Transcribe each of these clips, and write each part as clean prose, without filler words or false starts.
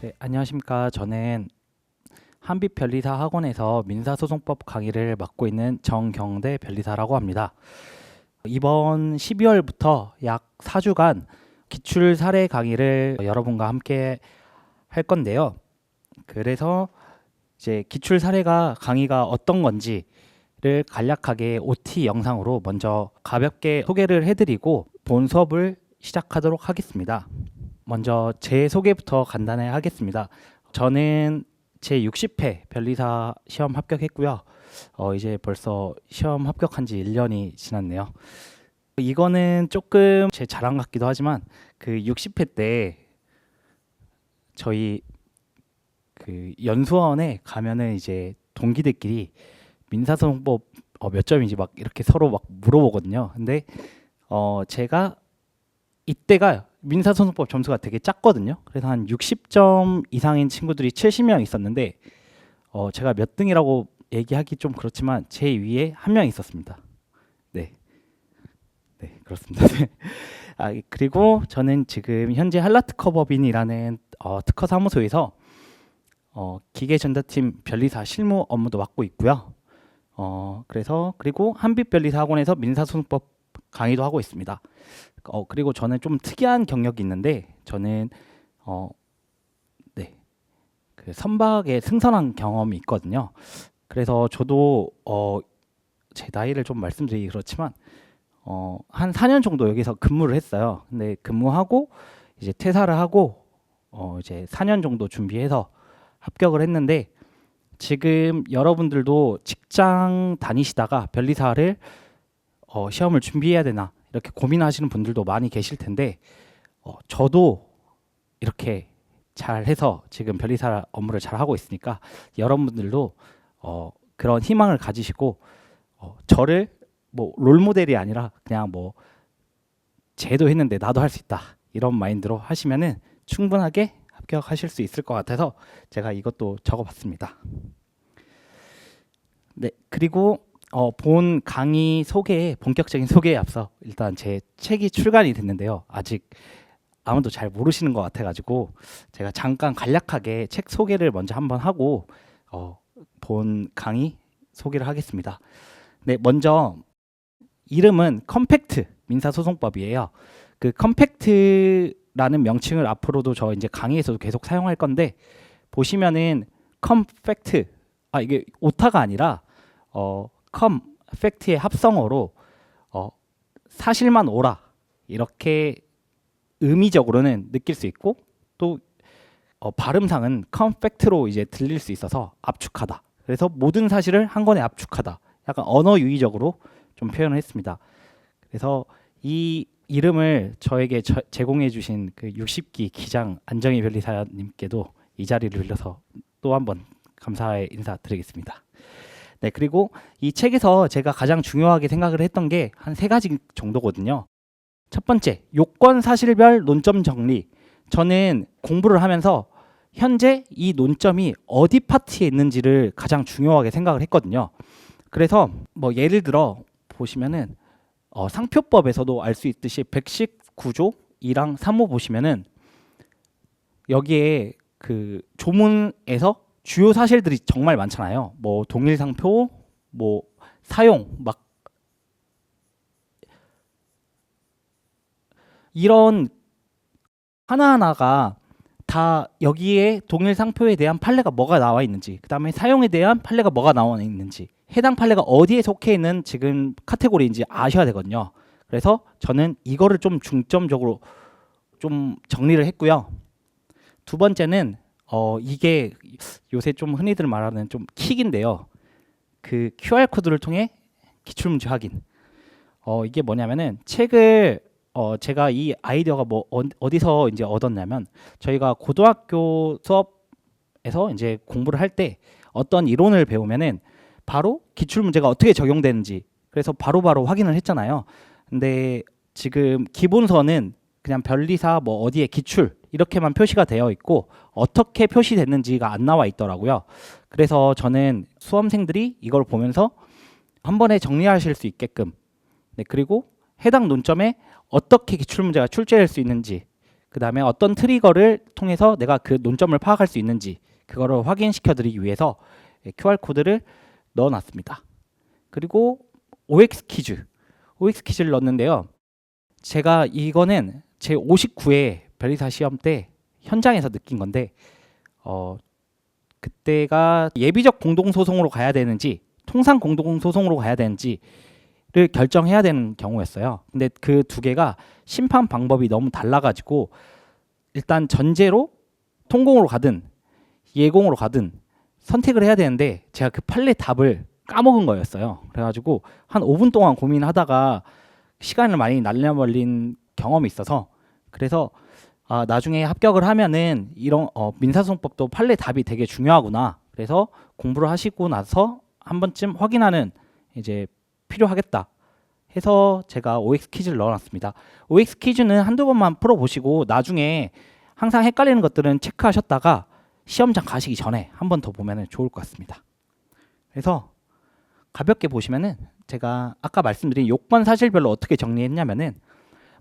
네, 안녕하십니까. 저는 한빛변리사 학원에서 민사소송법 강의를 맡고 있는 정경대 변리사라고 합니다. 이번 12월부터 약 4주간 기출 사례 강의를 여러분과 함께 할 건데요. 그래서 이제 기출 사례가 강의가 어떤 건지를 간략하게 OT 영상으로 먼저 가볍게 소개를 해드리고 본 수업을 시작하도록 하겠습니다. 먼저 제 소개부터 간단히 하겠습니다. 저는 제 60회 변리사 시험 합격했고요. 이제 벌써 시험 합격한 지 1년이 지났네요. 이거는 조금 제 자랑 같기도 하지만 그 60회 때 저희 그 연수원에 가면은 이제 동기들끼리 민사소송법 몇 점인지 막 이렇게 서로 막 물어보거든요. 근데 제가 이때가 민사소송법 점수가 되게 작거든요. 그래서 한 60점 이상인 친구들이 70명 있었는데 제가 몇 등이라고 얘기하기 좀 그렇지만 제 위에 한 명 있었습니다. 네, 네 그렇습니다. 그리고 저는 지금 현재 한라특허법인이라는 특허 사무소에서 기계전자팀 변리사 실무 업무도 맡고 있고요. 그리고 한빛변리사 학원에서 민사소송법 강의도 하고 있습니다. 그리고 저는 좀 특이한 경력이 있는데 저는 네, 그 선박에 승선한 경험이 있거든요. 그래서 저도 제 나이를 좀 말씀드리기 그렇지만 한 4년 정도 여기서 근무를 했어요. 근데 근무하고 이제 퇴사를 하고 이제 4년 정도 준비해서 합격을 했는데 지금 여러분들도 직장 다니시다가 변리사를 시험을 준비해야 되나 이렇게 고민하시는 분들도 많이 계실 텐데 저도 이렇게 잘해서 지금 변리사 업무를 잘 하고 있으니까 여러분들도 그런 희망을 가지시고 저를 뭐 롤모델이 아니라 그냥 뭐 쟤도 했는데 나도 할 수 있다 이런 마인드로 하시면은 충분하게 합격하실 수 있을 것 같아서 제가 이것도 적어봤습니다. 네, 그리고 본 강의 소개에 본격적인 소개에 앞서 일단 제 책이 출간이 됐는데요. 아직 아무도 잘 모르시는 것 같아가지고 제가 잠깐 간략하게 책 소개를 먼저 한번 하고 본 강의 소개를 하겠습니다. 네, 먼저 이름은 컴팩트 민사소송법이에요. 그 컴팩트라는 명칭을 앞으로도 저 이제 강의에서도 계속 사용할 건데 보시면은 컴팩트 이게 오타가 아니라 컴팩트의 합성어로 사실만 오라 이렇게 의미적으로는 느낄 수 있고 또 발음상은 컴팩트로 이제 들릴 수 있어서 압축하다. 그래서 모든 사실을 한 권에 압축하다. 약간 언어 유희적으로 좀 표현을 했습니다. 그래서 이 이름을 저에게 제공해 주신 그 60기 기장 안정희 변리사님께도 이 자리를 빌려서 또 한번 감사의 인사드리겠습니다. 네, 그리고 이 책에서 제가 가장 중요하게 생각을 했던 게 한 3가지 정도거든요. 첫 번째, 요건 사실별 논점 정리. 저는 공부를 하면서 현재 이 논점이 어디 파트에 있는지를 가장 중요하게 생각을 했거든요. 그래서 뭐 예를 들어 보시면은 상표법에서도 알 수 있듯이 119조 2랑 3호 보시면은 여기에 그 조문에서 주요 사실들이 정말 많잖아요. 뭐 동일 상표, 뭐 사용 막 이런 하나하나가 다 여기에 동일 상표에 대한 판례가 뭐가 나와 있는지, 그다음에 사용에 대한 판례가 뭐가 나와 있는지, 해당 판례가 어디에 속해 있는 지금 카테고리인지 아셔야 되거든요. 그래서 저는 이거를 좀 중점적으로 좀 정리를 했고요. 두 번째는 이게 요새 좀 흔히들 말하는 좀 킥인데요. 그 QR 코드를 통해 기출문제 확인. 이게 뭐냐면은 책을 제가 이 아이디어가 뭐 어디서 이제 얻었냐면 저희가 고등학교 수업에서 이제 공부를 할 때 어떤 이론을 배우면은 바로 기출 문제가 어떻게 적용되는지 그래서 바로바로 확인을 했잖아요. 근데 지금 기본서는 그냥 변리사 뭐 어디에 기출 이렇게만 표시가 되어 있고 어떻게 표시됐는지가 안 나와 있더라고요. 그래서 저는 수험생들이 이걸 보면서 한 번에 정리하실 수 있게끔 그리고 해당 논점에 어떻게 기출 문제가 출제될 수 있는지 그 다음에 어떤 트리거를 통해서 내가 그 논점을 파악할 수 있는지 그거를 확인시켜 드리기 위해서 QR코드를 넣어놨습니다. 그리고 OX 퀴즈를 넣었는데요. 제가 이거는 제 59회 변리사 시험 때 현장에서 느낀 건데 그때가 예비적 공동소송으로 가야 되는지 통상 공동소송으로 가야 되는지를 결정해야 되는 경우였어요. 근데 그 두 개가 심판 방법이 너무 달라가지고 일단 전제로 통공으로 가든 예공으로 가든 선택을 해야 되는데 제가 그 판례 답을 까먹은 거였어요. 그래가지고 한 5분 동안 고민하다가 시간을 많이 날려버린 경험이 있어서 그래서 나중에 합격을 하면은 이런 민사소송법도 판례 답이 되게 중요하구나. 그래서 공부를 하시고 나서 한 번쯤 확인하는 이제 필요하겠다 해서 제가 OX 퀴즈를 넣어놨습니다. OX 퀴즈는 한두 번만 풀어보시고 나중에 항상 헷갈리는 것들은 체크하셨다가 시험장 가시기 전에 한 번 더 보면 좋을 것 같습니다. 그래서 가볍게 보시면은 제가 아까 말씀드린 요건 사실별로 어떻게 정리했냐면은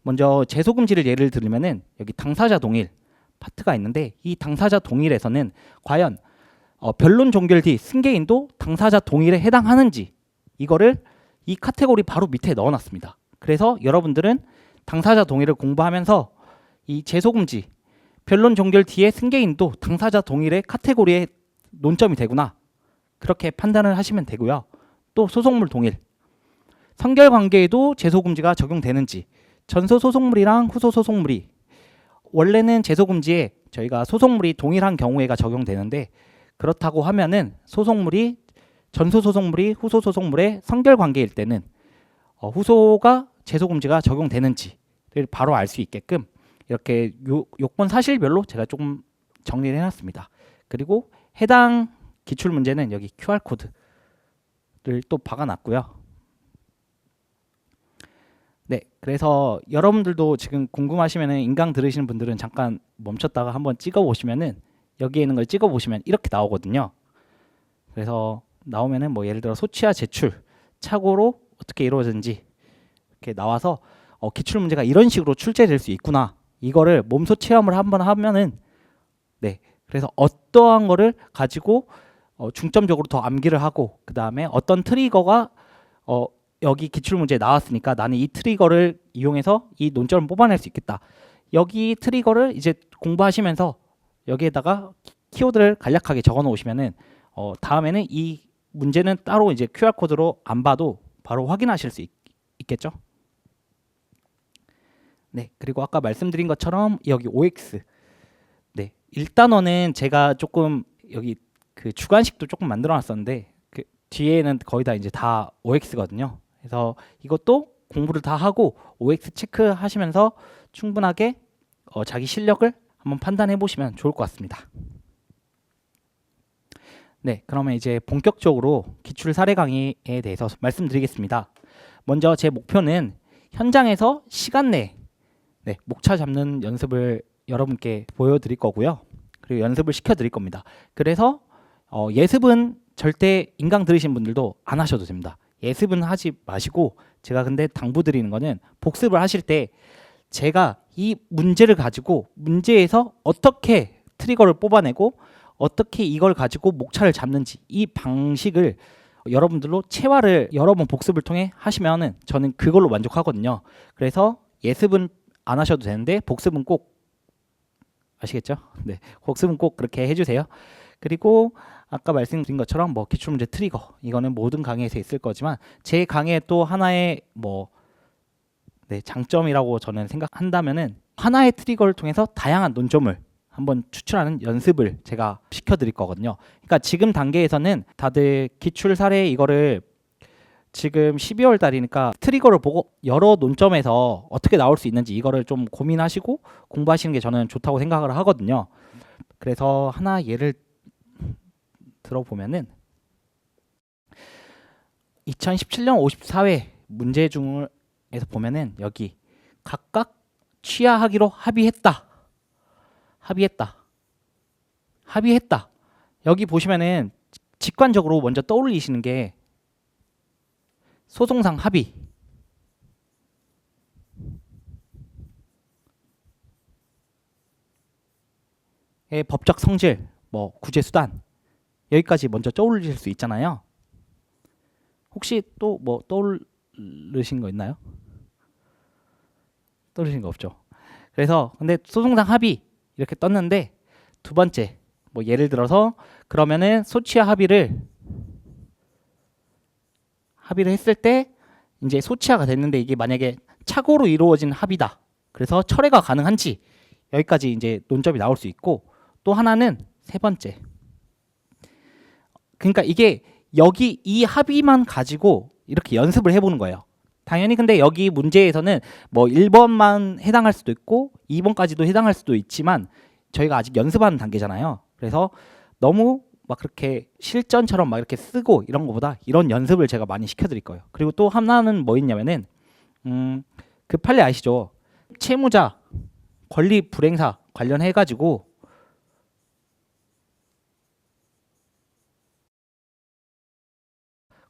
먼저 제소금지를 예를 들면은 여기 당사자 동일 파트가 있는데 이 당사자 동일에서는 과연 변론 종결 뒤 승계인도 당사자 동일에 해당하는지 이거를 이 카테고리 바로 밑에 넣어놨습니다. 그래서 여러분들은 당사자 동일을 공부하면서 이 제소금지 변론 종결 뒤에 승계인도 당사자 동일의 카테고리에 논점이 되구나 그렇게 판단을 하시면 되고요. 또 소송물 동일 선결관계에도 제소금지가 적용되는지 전소 소송물이랑 후소 소송물이 원래는 제소금지에 저희가 소송물이 동일한 경우에가 적용되는데 그렇다고 하면은 소송물이 전소 소송물이 후소 소송물의 선결관계일 때는 후소가 제소금지가 적용되는지를 바로 알 수 있게끔 이렇게 요건 사실별로 제가 조금 정리를 해놨습니다. 그리고 해당 기출문제는 여기 QR코드를 또 박아놨고요. 네, 그래서 여러분들도 지금 궁금하시면은 인강 들으시는 분들은 잠깐 멈췄다가 한번 찍어보시면은 여기에 있는 걸 찍어보시면 이렇게 나오거든요. 그래서 나오면은 뭐 예를 들어 소취와 제출, 착오로 어떻게 이루어졌는지 이렇게 나와서 기출 문제가 이런 식으로 출제될 수 있구나. 이거를 몸소 체험을 한번 하면은 네, 그래서 어떠한 거를 가지고 중점적으로 더 암기를 하고 그 다음에 어떤 트리거가 여기 기출문제에 나왔으니까 나는 이 트리거를 이용해서 이 논점을 뽑아낼 수 있겠다. 여기 트리거를 이제 공부하시면서 여기에다가 키워드를 간략하게 적어 놓으시면은 다음에는 이 문제는 따로 이제 QR코드로 안 봐도 바로 확인하실 수 있겠죠. 네, 그리고 아까 말씀드린 것처럼 여기 OX 네, 1단원은 제가 조금 여기 그 주관식도 조금 만들어 놨었는데 그 뒤에는 거의 다 이제 다 OX거든요. 그래서 이것도 공부를 다 하고 OX 체크하시면서 충분하게 자기 실력을 한번 판단해 보시면 좋을 것 같습니다. 네, 그러면 이제 본격적으로 기출 사례 강의에 대해서 말씀드리겠습니다. 먼저 제 목표는 현장에서 시간 내에 목차 잡는 연습을 여러분께 보여드릴 거고요. 그리고 연습을 시켜드릴 겁니다. 그래서 예습은 절대 인강 들으신 분들도 안 하셔도 됩니다. 예습은 하지 마시고 제가 근데 당부드리는 거는 복습을 하실 때 제가 이 문제를 가지고 문제에서 어떻게 트리거를 뽑아내고 어떻게 이걸 가지고 목차를 잡는지 이 방식을 여러분들로 체화를 여러 번 복습을 통해 하시면은 저는 그걸로 만족하거든요. 그래서 예습은 안 하셔도 되는데 복습은 꼭 아시겠죠? 네, 복습은 꼭 그렇게 해주세요. 그리고 아까 말씀드린 것처럼 뭐 기출문제 트리거 이거는 모든 강의에서 있을 거지만 제 강의의 또 하나의 뭐 장점이라고 저는 생각한다면은 하나의 트리거를 통해서 다양한 논점을 한번 추출하는 연습을 제가 시켜드릴 거거든요. 그러니까 지금 단계에서는 다들 기출 사례 이거를 지금 12월 달이니까 트리거를 보고 여러 논점에서 어떻게 나올 수 있는지 이거를 좀 고민하시고 공부하시는 게 저는 좋다고 생각을 하거든요. 그래서 하나 예를 들어보면은 2017년 54회 문제 중에서 보면은 여기 각각 취하하기로 합의했다. 여기 보시면은 직관적으로 먼저 떠올리시는 게 소송상 합의, 법적 성질, 뭐 구제 수단 여기까지 먼저 떠올리실 수 있잖아요. 혹시 또 뭐 떠오르신 거 있나요? 떠오르신 거 없죠. 그래서 근데 소송상 합의 이렇게 떴는데 두 번째 뭐 예를 들어서 그러면은 소치와 합의를 했을 때 이제 소치화가 됐는데 이게 만약에 착오로 이루어진 합의다. 그래서 철회가 가능한지 여기까지 이제 논점이 나올 수 있고 또 하나는 세 번째. 그러니까 이게 여기 이 합의만 가지고 이렇게 연습을 해보는 거예요. 당연히 근데 여기 문제에서는 뭐 1번만 해당할 수도 있고 2번까지도 해당할 수도 있지만 저희가 아직 연습하는 단계잖아요. 그래서 너무 막 그렇게 실전처럼 막 이렇게 쓰고 이런 거보다 이런 연습을 제가 많이 시켜드릴 거예요. 그리고 또 하나는 뭐 있냐면은 그 판례 아시죠? 채무자 권리 불행사 관련해 가지고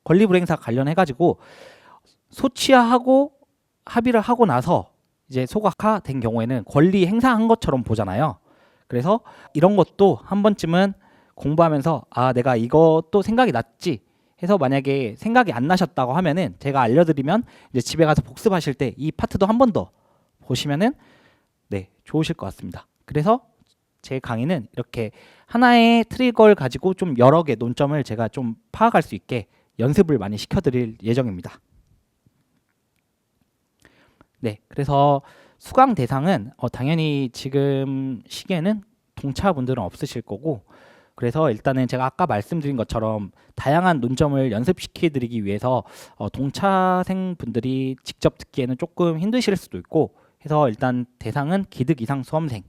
권리 불행사 관련해 가지고 소치하고 합의를 하고 나서 이제 소각화된 경우에는 권리 행사한 것처럼 보잖아요. 그래서 이런 것도 한 번쯤은 공부하면서 아 내가 이것도 생각이 났지 해서 만약에 생각이 안 나셨다고 하면은 제가 알려드리면 이제 집에 가서 복습하실 때 이 파트도 한 번 더 보시면은 네 좋으실 것 같습니다. 그래서 제 강의는 이렇게 하나의 트리거를 가지고 좀 여러 개 논점을 제가 좀 파악할 수 있게 연습을 많이 시켜드릴 예정입니다. 네, 그래서 수강 대상은 당연히 지금 시기에는 동차분들은 없으실 거고 그래서 일단은 제가 아까 말씀드린 것처럼 다양한 논점을 연습시켜 드리기 위해서 동차생 분들이 직접 듣기에는 조금 힘드실 수도 있고 해서 일단 대상은 기득 이상 수험생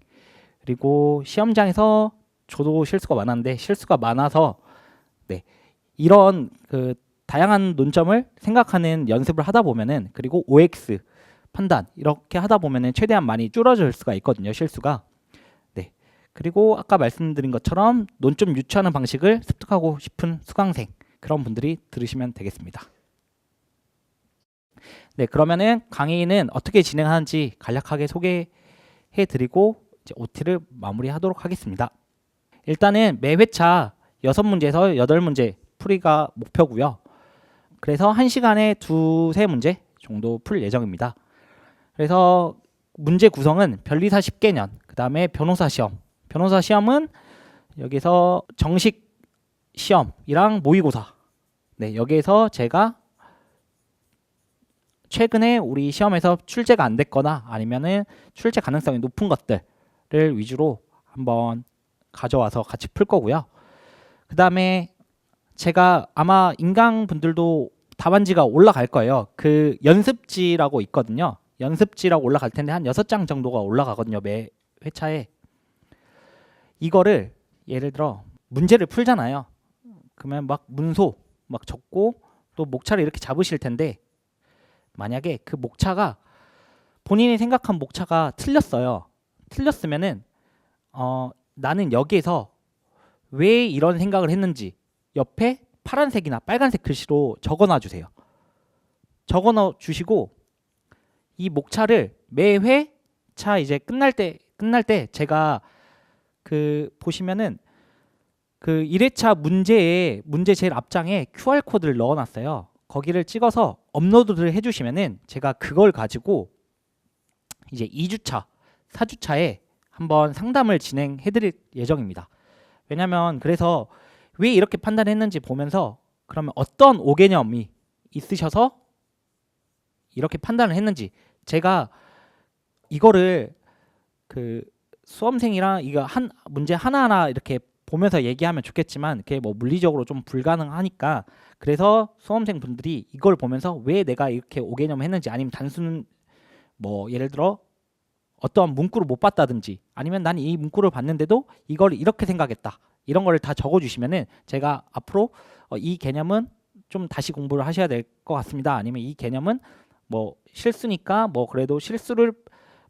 그리고 시험장에서 저도 실수가 많았는데 실수가 많아서 네, 이런 그 다양한 논점을 생각하는 연습을 하다 보면은 그리고 OX 판단 이렇게 하다 보면은 최대한 많이 줄어들 수가 있거든요 실수가. 네. 그리고 아까 말씀드린 것처럼 논점 유추하는 방식을 습득하고 싶은 수강생 그런 분들이 들으시면 되겠습니다. 네, 그러면은 강의는 어떻게 진행하는지 간략하게 소개해드리고 이제 OT를 마무리하도록 하겠습니다. 일단은 매 회차 6문제에서 8문제 풀이가 목표고요. 그래서 1시간에 2~3문제 정도 풀 예정입니다. 그래서 문제 구성은 변리사 10개년, 그 다음에 변호사 시험. 변호사 시험은 여기서 정식 시험이랑 모의고사. 네, 여기에서 제가 최근에 우리 시험에서 출제가 안 됐거나 아니면은 출제 가능성이 높은 것들을 위주로 한번 가져와서 같이 풀 거고요. 그 다음에 제가 아마 인강분들도 답안지가 올라갈 거예요. 그 연습지라고 있거든요. 연습지라고 올라갈 텐데 한 6장 정도가 올라가거든요. 매 회차에. 이거를 예를 들어 문제를 풀잖아요. 그러면 막 문소 막 적고 또 목차를 이렇게 잡으실 텐데 만약에 그 목차가 본인이 생각한 목차가 틀렸어요. 틀렸으면은 나는 여기에서 왜 이런 생각을 했는지 옆에 파란색이나 빨간색 글씨로 적어놔 주세요. 적어놔 주시고 이 목차를 매 회차 이제 끝날 때 제가 그 보시면은 그 1회차 문제 제일 앞장에 QR 코드를 넣어놨어요. 거기를 찍어서 업로드를 해주시면은 제가 그걸 가지고 이제 2주차, 4주차에 한번 상담을 진행해드릴 예정입니다. 왜냐면 그래서 왜 이렇게 판단했는지 보면서 그러면 어떤 오개념이 있으셔서 이렇게 판단을 했는지 제가 이거를 그 수험생이랑 이거 한 문제 하나하나 이렇게 보면서 얘기하면 좋겠지만 그게 뭐 물리적으로 좀 불가능하니까 그래서 수험생 분들이 이걸 보면서 왜 내가 이렇게 오개념을 했는지 아니면 단순 뭐 예를 들어 어떠한 문구를 못 봤다든지 아니면 난 이 문구를 봤는데도 이걸 이렇게 생각했다 이런 거를 다 적어주시면은 제가 앞으로 이 개념은 좀 다시 공부를 하셔야 될 것 같습니다. 아니면 이 개념은 뭐 실수니까 뭐 그래도 실수를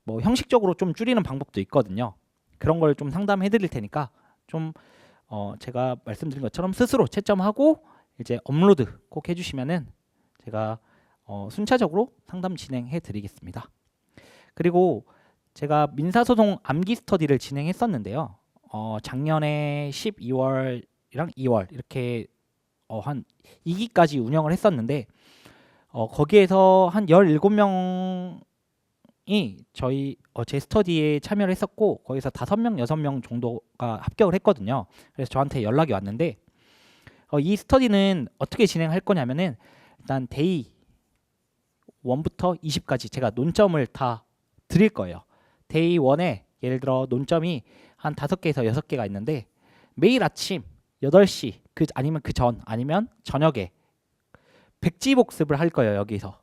뭐 형식적으로 좀 줄이는 방법도 있거든요. 그런 걸 좀 상담해 드릴 테니까 좀 제가 말씀드린 것처럼 스스로 채점하고 이제 업로드 꼭 해주시면은 제가 순차적으로 상담 진행해 드리겠습니다. 그리고 제가 민사소송 암기 스터디를 진행했었는데요. 작년에 12월이랑 2월 이렇게 한 2기까지 운영을 했었는데 거기에서 한 17명이 저희 제 스터디에 참여를 했었고 거기서 5명, 6명 정도가 합격을 했거든요. 그래서 저한테 연락이 왔는데 이 스터디는 어떻게 진행할 거냐면은 일단 데이 1부터 20까지 제가 논점을 다 드릴 거예요. 데이 1에 예를 들어 논점이 한 5개에서 6개가 있는데 매일 아침 8시 아니면 그 전 아니면 저녁에 백지 복습을 할 거예요. 여기서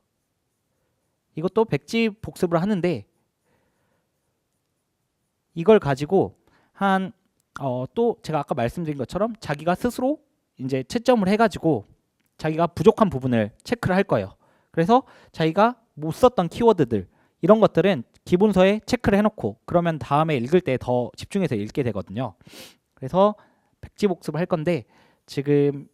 이것도 백지 복습을 하는데 이걸 가지고 또 제가 아까 말씀드린 것처럼 자기가 스스로 이제 채점을 해가지고 자기가 부족한 부분을 체크를 할 거예요. 그래서 자기가 못 썼던 키워드들 이런 것들은 기본서에 체크를 해놓고 그러면 다음에 읽을 때 더 집중해서 읽게 되거든요. 그래서 백지 복습을 할 건데 지금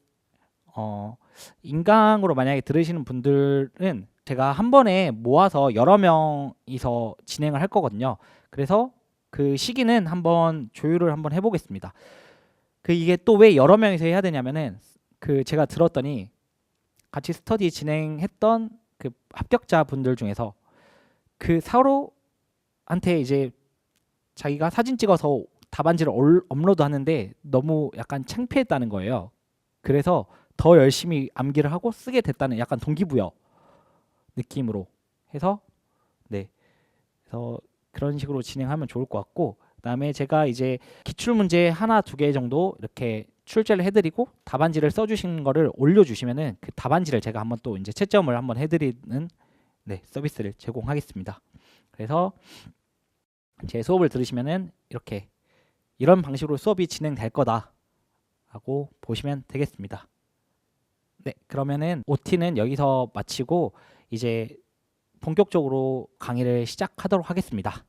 인강으로 만약에 들으시는 분들은 제가 한 번에 모아서 여러 명이서 진행을 할 거거든요. 그래서 그 시기는 한번 조율을 한번 해보겠습니다. 이게 또 왜 여러 명이서 해야 되냐면은 제가 들었더니 같이 스터디 진행했던 그 합격자 분들 중에서 서로한테 이제 자기가 사진 찍어서 답안지를 업로드 하는데 너무 약간 창피했다는 거예요. 그래서 더 열심히 암기를 하고 쓰게 됐다는 약간 동기부여 느낌으로 해서 그래서 그런 식으로 진행하면 좋을 것 같고 그다음에 제가 이제 기출문제 하나, 2개 정도 이렇게 출제를 해드리고 답안지를 써주신 거를 올려주시면은 그 답안지를 제가 한번 또 이제 채점을 한번 해드리는 서비스를 제공하겠습니다. 그래서 제 수업을 들으시면은 이런 방식으로 수업이 진행될 거다 하고 보시면 되겠습니다. 그러면은 OT는 여기서 마치고 이제 본격적으로 강의를 시작하도록 하겠습니다.